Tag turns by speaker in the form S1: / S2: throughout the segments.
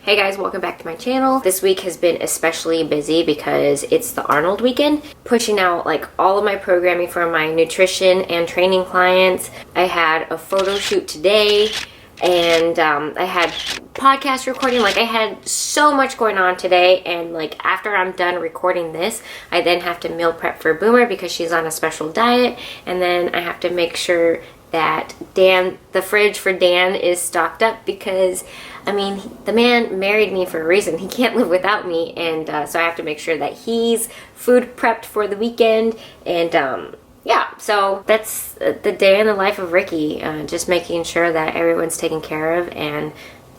S1: Hey guys, welcome back to my channel. This week has been especially busy because it's the Arnold weekend, pushing out like all of my programming for my nutrition and training clients. I had a photo shoot today and I had podcast recording. Like, I had so much going on today, and like after I'm done recording this, I then have to meal prep for Boomer because she's on a special diet, and then I have to make sure that the fridge for Dan is stocked up because, I mean, the man married me for a reason. He can't live without me, and so I have to make sure that he's food prepped for the weekend. And yeah, so that's the day in the life of Ricky, just making sure that everyone's taken care of and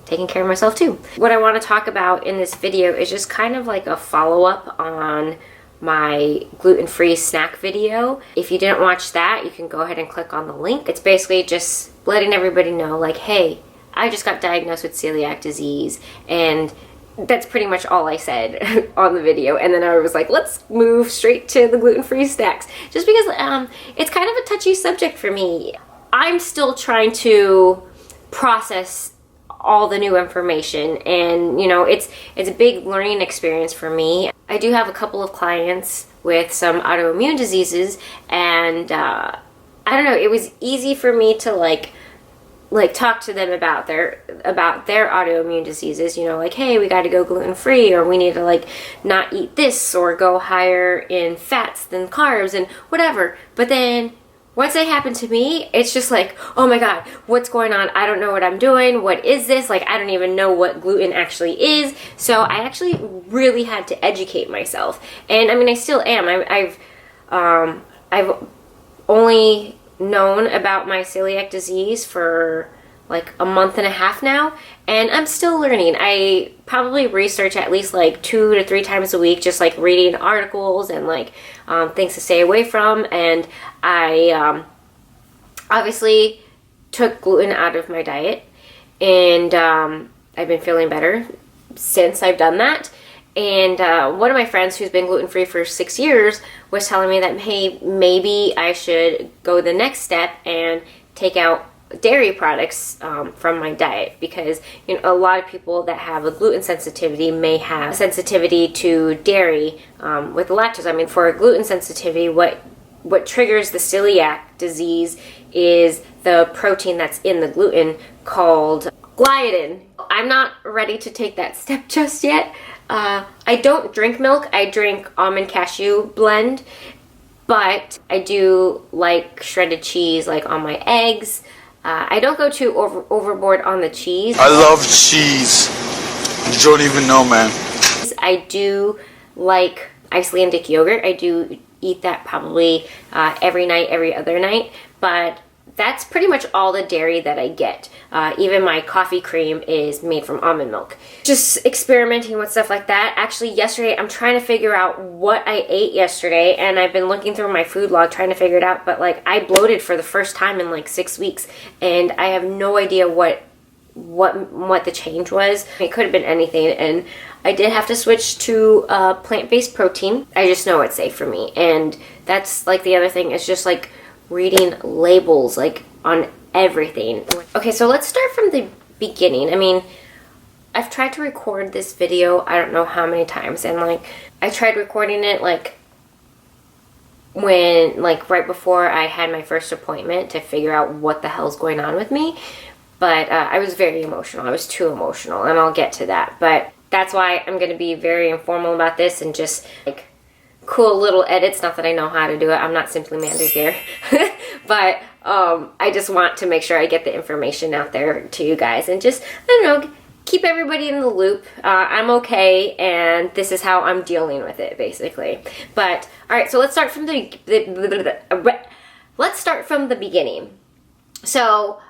S1: taking care of myself too. What I want to talk about in this video is just kind of like a follow-up on my gluten-free snack video. If you didn't watch that, you can go ahead and click on the link. It's basically just letting everybody know, like, hey, I just got diagnosed with celiac disease, and that's pretty much all I said on the video. And then I was like, let's move straight to the gluten-free snacks, just because it's kind of a touchy subject for me. I'm still trying to process all the new information, and you know, it's a big learning experience for me. I do have a couple of clients with some autoimmune diseases, and I don't know, it was easy for me to like talk to them about their autoimmune diseases, you know, like, hey, we got to go gluten-free, or we need to like not eat this, or go higher in fats than carbs and whatever. But then once they happen to me, it's just like, oh my God, what's going on? I don't know what I'm doing. What is this? Like, I don't even know what gluten actually is. So I actually really had to educate myself. And I mean, I still am. I've only known about my celiac disease for like a month and a half now, and I'm still learning. I probably research at least like 2 to 3 times a week, just like reading articles and like things to stay away from. And I obviously took gluten out of my diet, and I've been feeling better since I've done that. And one of my friends who's been gluten-free for 6 years was telling me that, hey, maybe I should go the next step and take out dairy products from my diet, because you know, a lot of people that have a gluten sensitivity may have sensitivity to dairy with lactose. I mean, for a gluten sensitivity, what triggers the celiac disease is the protein that's in the gluten called gliadin. I'm not ready to take that step just yet. I don't drink milk. I drink almond cashew blend, but I do like shredded cheese like on my eggs. I don't go too overboard on the cheese.
S2: I love cheese. You don't even know, man.
S1: I do like Icelandic yogurt. I do eat that probably every night, every other night, but that's pretty much all the dairy that I get. Even my coffee cream is made from almond milk. Just experimenting with stuff like that. Actually, yesterday, I'm trying to figure out what I ate yesterday, and I've been looking through my food log trying to figure it out, but like, I bloated for the first time in like 6 weeks, and I have no idea what the change was. It could have been anything, and I did have to switch to plant-based protein. I just know it's safe for me, and that's like the other thing, is just like reading labels like on everything. Okay, so let's start from the beginning. I mean, I've tried to record this video I don't know how many times, and like I tried recording it like when right before I had my first appointment to figure out what the hell's going on with me, but I was very emotional. I was too emotional, and I'll get to that. But that's why I'm going to be very informal about this and just like cool little edits. Not that I know how to do it. I'm not Simply Mandy here. But I just want to make sure I get the information out there to you guys, and just, I don't know, keep everybody in the loop. I'm okay, and this is how I'm dealing with it, basically. But all right, so let's start from the beginning. So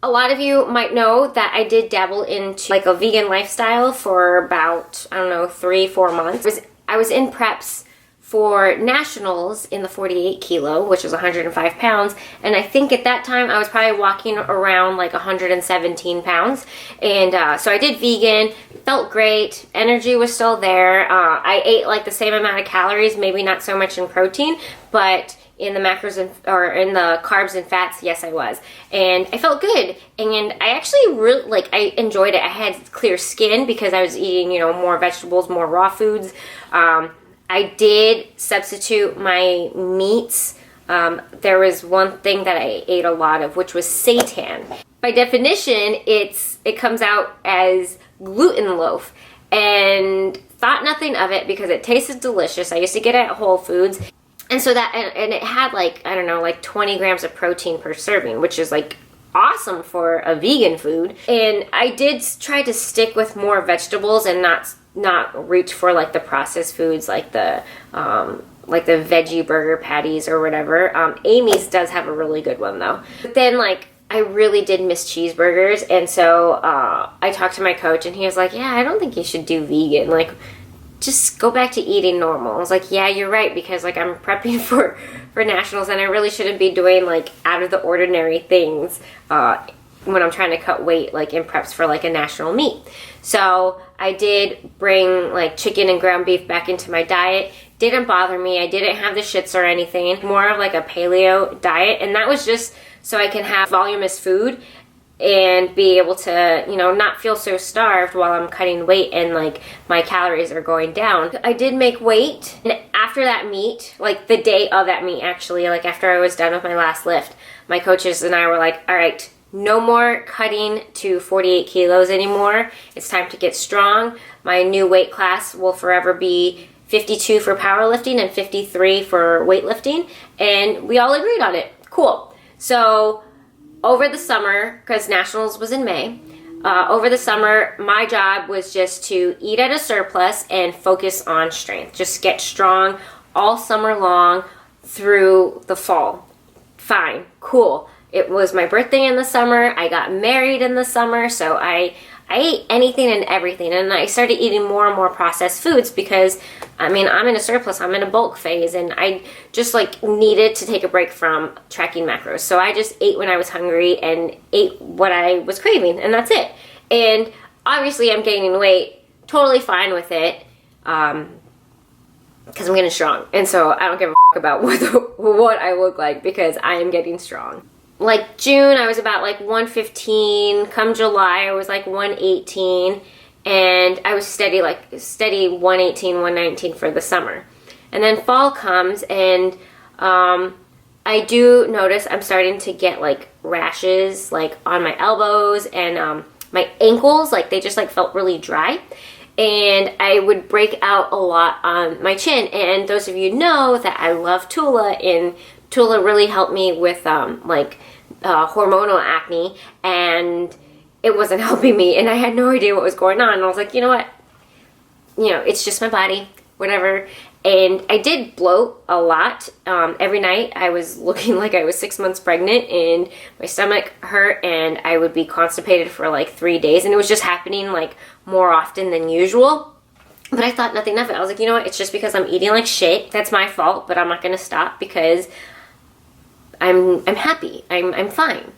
S1: a lot of you might know that I did dabble into like a vegan lifestyle for about, I don't know, 3-4 months. I was in preps for nationals in the 48 kilo, which is 105 pounds. And I think at that time I was probably walking around like 117 pounds. And so I did vegan, felt great, energy was still there. I ate like the same amount of calories, maybe not so much in protein, but in the macros or in the carbs and fats. Yes, I was. And I felt good. And I actually really, like, I enjoyed it. I had clear skin because I was eating, you know, more vegetables, more raw foods. I did substitute my meats. There was one thing that I ate a lot of, which was seitan. By definition, it comes out as gluten loaf, and thought nothing of it because it tasted delicious. I used to get it at Whole Foods, and so that and it had like, I don't know, like 20 grams of protein per serving, which is like awesome for a vegan food. And I did try to stick with more vegetables and not reach for like the processed foods, like the veggie burger patties or whatever. Amy's does have a really good one though. But then like, I really did miss cheeseburgers, and so I talked to my coach, and he was like, yeah, I don't think you should do vegan. Like, just go back to eating normal. I was like, yeah, you're right, because like I'm prepping for nationals, and I really shouldn't be doing like out of the ordinary things when I'm trying to cut weight, like in preps for like a national meet. So I did bring like chicken and ground beef back into my diet. Didn't bother me. I didn't have the shits or anything. More of like a paleo diet, and that was just so I can have voluminous food and be able to, you know, not feel so starved while I'm cutting weight and like my calories are going down. I did make weight, and after that meet, like the day of that meet actually, like after I was done with my last lift, my coaches and I were like, all right, no more cutting to 48 kilos anymore. It's time to get strong. My new weight class will forever be 52 for powerlifting and 53 for weightlifting, and we all agreed on it. Cool. So over the summer, because nationals was in May, over the summer, my job was just to eat at a surplus and focus on strength. Just get strong all summer long through the fall. Fine, cool. It was my birthday in the summer. I got married in the summer, so I ate anything and everything, and I started eating more and more processed foods because, I mean, I'm in a surplus, I'm in a bulk phase, and I just like needed to take a break from tracking macros. So I just ate when I was hungry and ate what I was craving, and that's it. And obviously I'm gaining weight, totally fine with it, because I'm getting strong, and so I don't give a about what I look like because I am getting strong. Like June, I was about like 115. Come July, I was like 118. And I was steady 118, 119 for the summer. And then fall comes, and I do notice I'm starting to get like rashes like on my elbows and my ankles. Like they just like felt really dry. And I would break out a lot on my chin. And those of you know that I love Tula, and Tula really helped me with hormonal acne, and it wasn't helping me, and I had no idea what was going on. And I was like, you know what? You know, it's just my body, whatever. And I did bloat a lot. Every night I was looking like I was 6 months pregnant, and my stomach hurt, and I would be constipated for like 3 days, and it was just happening like more often than usual. But I thought nothing of it. I was like, you know what? It's just because I'm eating like shit. That's my fault, but I'm not going to stop because I'm happy. I'm fine.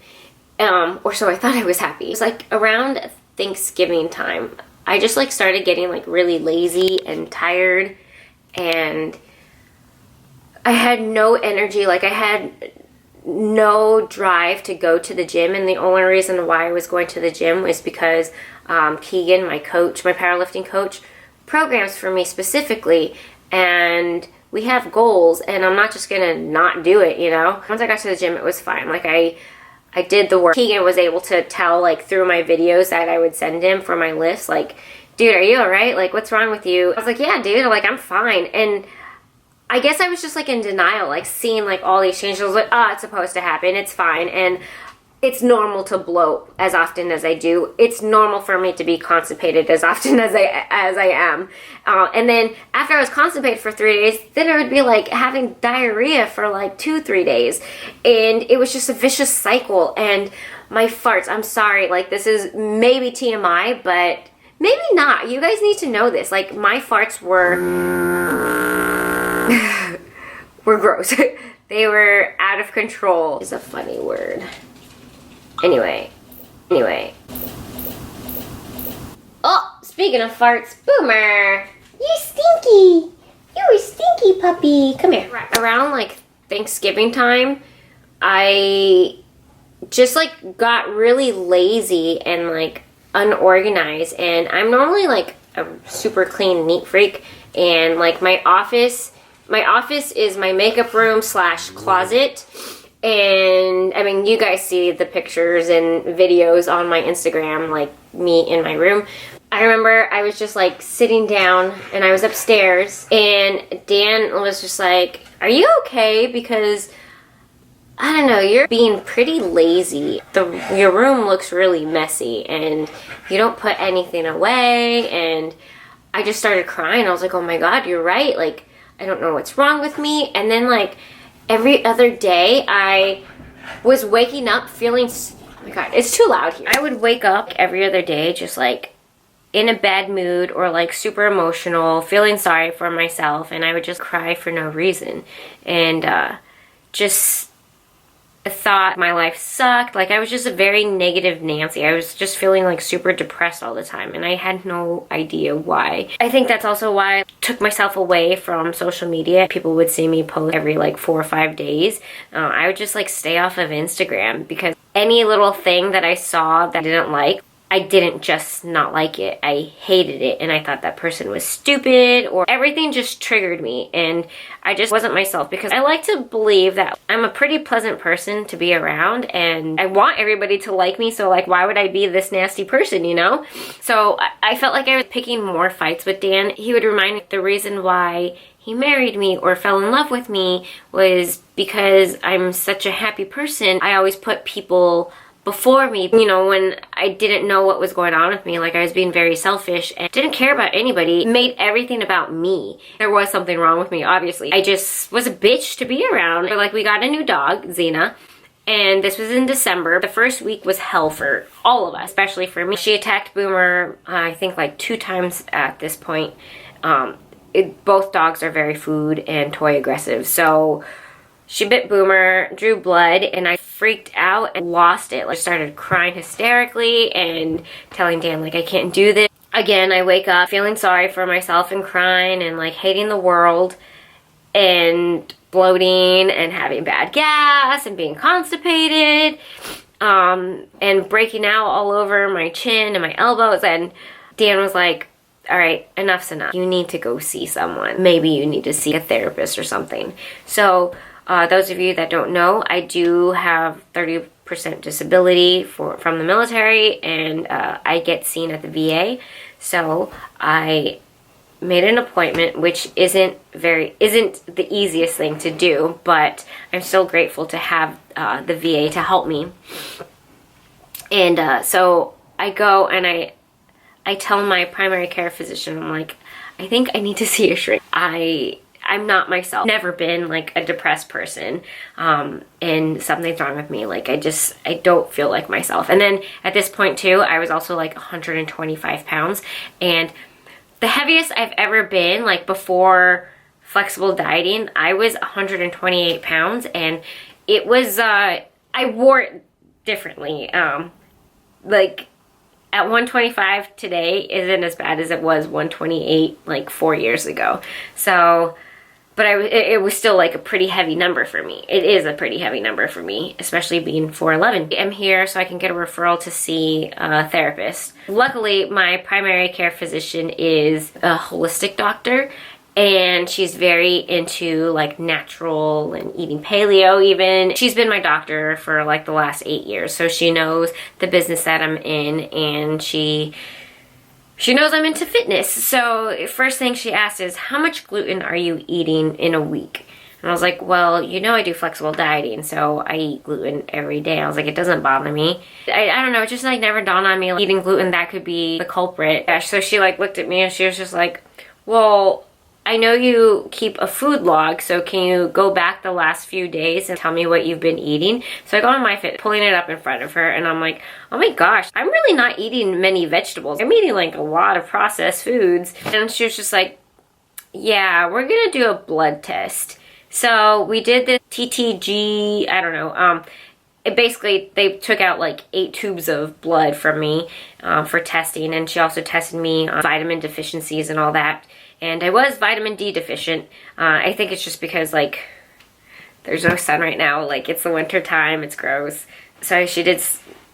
S1: Or so I thought I was happy. It was like around Thanksgiving time, I just like started getting like really lazy and tired, and I had no energy. Like I had no drive to go to the gym, and the only reason why I was going to the gym was because Keegan, my coach, my powerlifting coach, programs for me specifically, and we have goals, and I'm not just gonna not do it, you know? Once I got to the gym, it was fine. Like I did the work. Keegan was able to tell like through my videos that I would send him for my lifts, like, dude, are you all right? Like, what's wrong with you? I was like, yeah, dude, like I'm fine. And I guess I was just like in denial, like seeing like all these changes. I was like, oh, it's supposed to happen. It's fine. And it's normal to bloat as often as I do. It's normal for me to be constipated as often as I am. And then after I was constipated for 3 days, then I would be like having diarrhea for like 2-3 days. And it was just a vicious cycle. And my farts, I'm sorry, like this is maybe TMI, but maybe not. You guys need to know this. Like my farts were gross. They were out of control. Is a funny word. Anyway. Oh, speaking of farts, Boomer, you stinky. You a stinky puppy. Come here. Around like Thanksgiving time, I just like got really lazy and like unorganized, and I'm normally like a super clean, neat freak, and like my office is my makeup room / closet. And I mean, you guys see the pictures and videos on my Instagram, like me in my room. I remember I was just like sitting down and I was upstairs, and Dan was just like, "Are you okay? Because I don't know, you're being pretty lazy. Your room looks really messy and you don't put anything away." And I just started crying. I was like, "Oh my God, you're right. Like, I don't know what's wrong with me." And then like every other day I was waking up feeling, oh my God, it's too loud here. I would wake up every other day just like in a bad mood or like super emotional, feeling sorry for myself, and I would just cry for no reason. And just thought my life sucked. Like I was just a very negative Nancy. I was just feeling like super depressed all the time, and I had no idea why. I think that's also why I took myself away from social media. People would see me post every like 4 or 5 days. I would just like stay off of Instagram, because any little thing that I saw that I didn't like, I didn't just not like it. I hated it, and I thought that person was stupid, or everything just triggered me, and I just wasn't myself, because I like to believe that I'm a pretty pleasant person to be around, and I want everybody to like me, so like why would I be this nasty person, you know? So I felt like I was picking more fights with Dan. He would remind me the reason why he married me or fell in love with me was because I'm such a happy person. I always put people before me, you know, when I didn't know what was going on with me. Like I was being very selfish and didn't care about anybody, made everything about me. There was something wrong with me, obviously. I just was a bitch to be around. Like we got a new dog, Xena, and this was in December. The first week was hell for all of us, especially for me. She attacked Boomer, I think like 2 times at this point. Both dogs are very food and toy aggressive, so she bit Boomer, drew blood, and I freaked out and lost it. Like, started crying hysterically and telling Dan, like, I can't do this. Again, I wake up feeling sorry for myself and crying and, like, hating the world and bloating and having bad gas and being constipated and breaking out all over my chin and my elbows. And Dan was like, "All right, enough's enough. You need to go see someone. Maybe you need to see a therapist or something." So those of you that don't know, I do have 30% disability from the military, and I get seen at the VA. So I made an appointment, which isn't the easiest thing to do, but I'm still grateful to have the VA to help me. And so I go and I tell my primary care physician, I'm like, "I think I need to see a shrink. I'm not myself. Never been like a depressed person, and something's wrong with me. Like I don't feel like myself." And then at this point too, I was also like 125 pounds, and the heaviest I've ever been, like before flexible dieting, I was 128 pounds, and it was, I wore it differently. Like at 125 today isn't as bad as it was 128 like 4 years ago. So, but it was still like a pretty heavy number for me. It is a pretty heavy number for me, especially being 4'11". I'm here so I can get a referral to see a therapist. Luckily, my primary care physician is a holistic doctor, and she's very into like natural and eating paleo even. She's been my doctor for like the last 8 years, so she knows the business that I'm in, and she knows I'm into fitness. So first thing she asked is, "How much gluten are you eating in a week?" And I was like, "Well, you know I do flexible dieting, so I eat gluten every day." I was like, "It doesn't bother me." I don't know, it just like never dawned on me like, eating gluten, that could be the culprit. So she like looked at me and she was just like, "Well, I know you keep a food log, so can you go back the last few days and tell me what you've been eating?" So I go on MyFit, pulling it up in front of her, and I'm like, "Oh my gosh, I'm really not eating many vegetables. I'm eating like a lot of processed foods." And she was just like, "Yeah, we're gonna do a blood test." So we did the TTG, I don't know, basically they took out like 8 tubes of blood from me for testing, and she also tested me on vitamin deficiencies and all that. And I was vitamin D deficient. I think it's just because like there's no sun right now. Like, it's the winter time. It's gross. So she did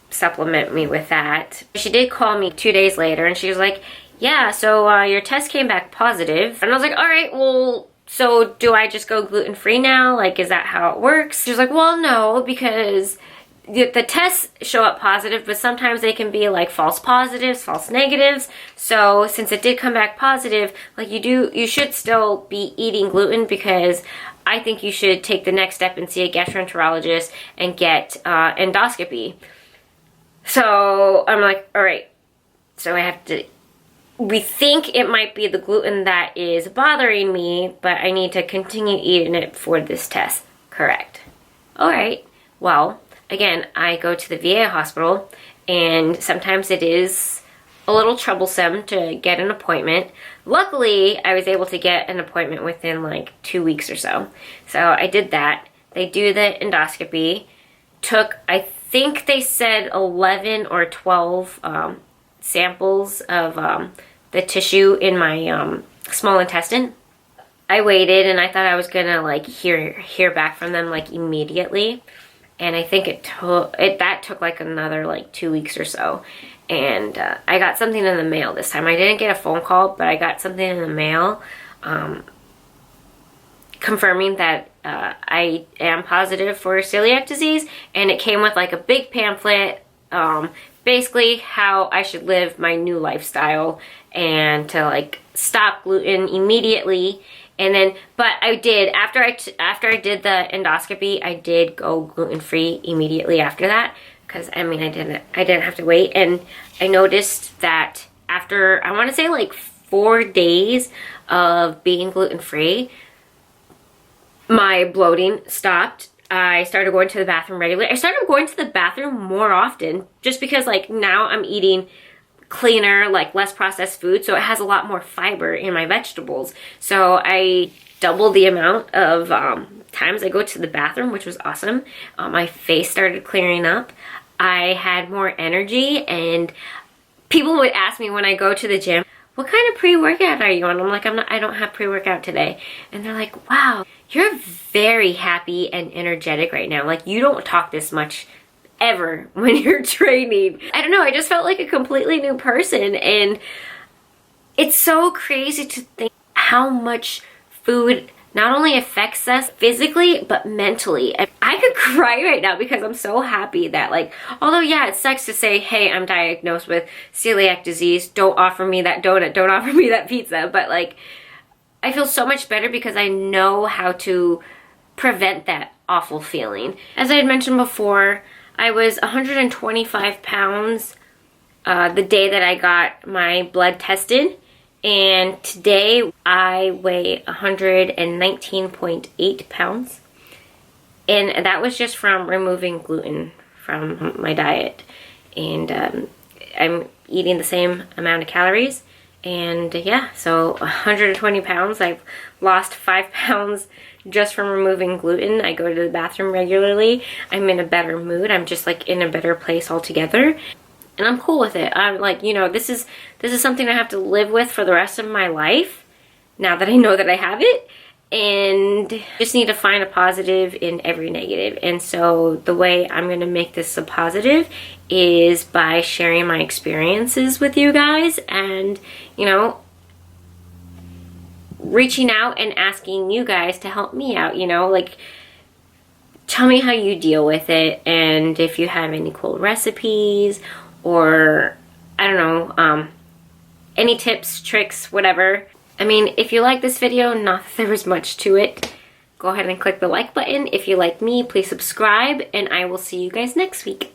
S1: supplement me with that. She did call me 2 days later, and she was like, yeah, so your test came back positive. And I was like, all right, well, so do I just go gluten-free now? Like, is that how it works? She was like, well, no, because the tests show up positive, but sometimes they can be like false positives, false negatives. So since it did come back positive, like you should still be eating gluten, because I think you should take the next step and see a gastroenterologist and get endoscopy. So I'm like, all right, so we think it might be the gluten that is bothering me, but I need to continue eating it for this test. Correct. All right, well, again, I go to the VA hospital, and sometimes it is a little troublesome to get an appointment. Luckily, I was able to get an appointment within like 2 weeks or so. So I did that. They do the endoscopy. Took, I think they said 11 or 12 samples of the tissue in my small intestine. I waited, and I thought I was gonna like hear back from them like immediately. And I think that took like another like 2 weeks or so. And I got something in the mail this time. I didn't get a phone call, but I got something in the mail confirming that I am positive for celiac disease. And it came with like a big pamphlet, basically how I should live my new lifestyle and to like stop gluten immediately. And then, but I did, after I did the endoscopy, I did go gluten-free immediately after that, because I mean, I didn't have to wait. And I noticed that after, I want to say like 4 days of being gluten-free, my bloating stopped. I started going to the bathroom regularly. I started going to the bathroom more often, just because like now I'm eating cleaner, like less processed food, so it has a lot more fiber in my vegetables. So I doubled the amount of times I go to the bathroom, which was awesome. My face started clearing up. I had more energy, and people would ask me when I go to the gym, what kind of pre-workout are you on? I'm like, I don't have pre-workout today. And they're like, wow, you're very happy and energetic right now. Like, you don't talk this much ever when you're training. I don't know, I just felt like a completely new person. And it's so crazy to think how much food not only affects us physically, but mentally. I could cry right now because I'm so happy that, like, although yeah, it sucks to say, hey, I'm diagnosed with celiac disease, don't offer me that donut, don't offer me that pizza, but like, I feel so much better because I know how to prevent that awful feeling. As I had mentioned before, I was 125 pounds the day that I got my blood tested, and today I weigh 119.8 pounds, and that was just from removing gluten from my diet. And I'm eating the same amount of calories, and yeah, so 120 pounds. I've lost 5 pounds just from removing gluten. I go to the bathroom regularly. I'm in a better mood. I'm just like in a better place altogether. And I'm cool with it. I'm like, you know, this is something I have to live with for the rest of my life now that I know that I have it. And just need to find a positive in every negative. And so the way I'm going to make this a positive is by sharing my experiences with you guys, and, you know, reaching out and asking you guys to help me out, you know, like, tell me how you deal with it, and if you have any cool recipes, or, I don't know, any tips, tricks, whatever. I mean, if you like this video, not that there was much to it, go ahead and click the like button. If you like me, please subscribe, and I will see you guys next week.